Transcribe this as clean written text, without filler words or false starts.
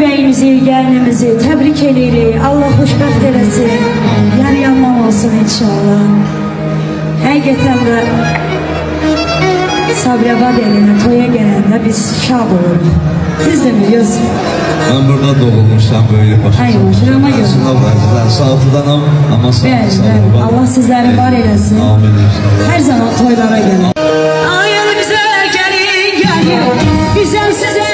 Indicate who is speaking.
Speaker 1: bəyimizi, gəlinimizi təbrik edirik. Allah xoşbəxt eləsin. Yar yanmaq olsun inşallah. Həqiqətən də Sabirabad elinə toya gələndə biz şad oluruq. Siz də biliyorsunuz.
Speaker 2: Ben burada doğulmuşam, böyle başa
Speaker 1: Hayır, başarama göre.
Speaker 2: Ben Saltıdanam ama
Speaker 1: Bəli, Allah sizləri var eləsin.
Speaker 2: Amin inşallah.
Speaker 1: Hər zaman toylara gəlin. Ayıl bizə gəlin, gəlin. Bizəm sizə